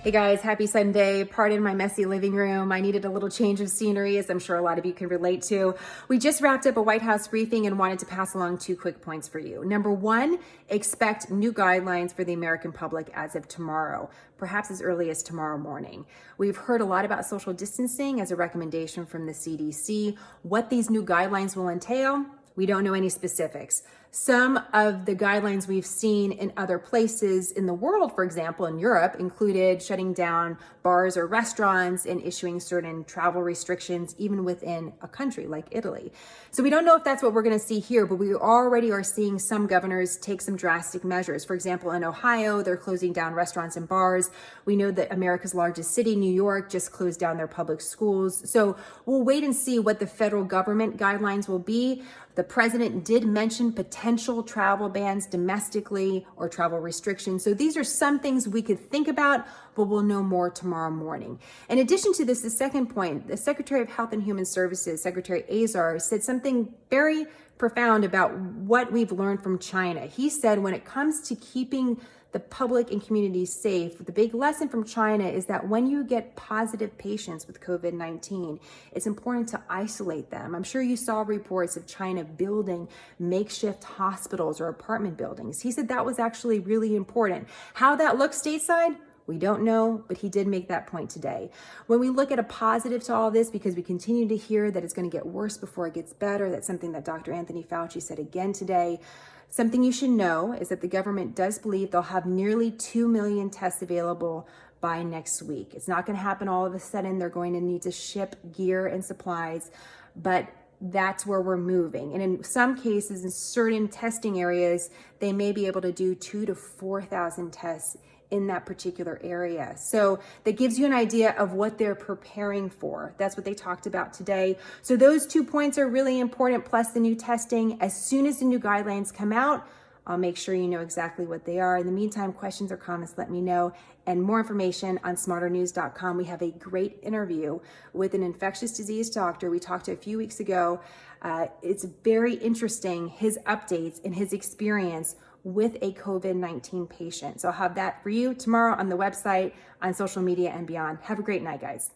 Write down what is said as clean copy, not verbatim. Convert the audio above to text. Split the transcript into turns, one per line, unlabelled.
Hey guys, happy Sunday. Pardon my messy living room. I needed a little change of scenery, as I'm sure a lot of you can relate to. We just wrapped up a White House briefing and wanted to pass along 2 quick points for you. Number 1, expect new guidelines for the American public as of tomorrow, perhaps as early as tomorrow morning. We've heard a lot about social distancing as a recommendation from the CDC. What these new guidelines will entail, we don't know any specifics. Some of the guidelines we've seen in other places in the world, for example, in Europe, included shutting down bars or restaurants and issuing certain travel restrictions, even within a country like Italy. So we don't know if that's what we're going to see here, but we already are seeing some governors take some drastic measures. For example, in Ohio, they're closing down restaurants and bars. We know that America's largest city, New York, just closed down their public schools. So we'll wait and see what the federal government guidelines will be. The president did mention potential travel bans domestically or travel restrictions. So these are some things we could think about, but we'll know more tomorrow morning. In addition to this, the second point, the Secretary of Health and Human Services, Secretary Azar, said something very profound about what we've learned from China. He said when it comes to keeping the public and communities safe, the big lesson from China is that when you get positive patients with COVID-19, it's important to isolate them. I'm sure you saw reports of China building makeshift hospitals or apartment buildings. He said that was actually really important. How that looks stateside, we don't know, but he did make that point today. When we look at a positive to all this, because we continue to hear that it's going to get worse before it gets better, that's something that Dr. Anthony Fauci said again today. Something you should know is that the government does believe they'll have nearly 2 million tests available by next week. It's not going to happen all of a sudden. They're going to need to ship gear and supplies, but that's where we're moving. And in some cases, in certain testing areas, they may be able to do 2,000 to 4,000 tests in that particular area. So that gives you an idea of what they're preparing for. That's what they talked about today. So those 2 points are really important, plus the new testing. As soon as the new guidelines come out, I'll make sure you know exactly what they are. In the meantime, questions or comments, let me know. And more information on smarternews.com. We have a great interview with an infectious disease doctor we talked to a few weeks ago. It's very interesting, his updates and his experience with a COVID-19 patient. So I'll have that for you tomorrow on the website, on social media, and beyond. Have a great night, guys.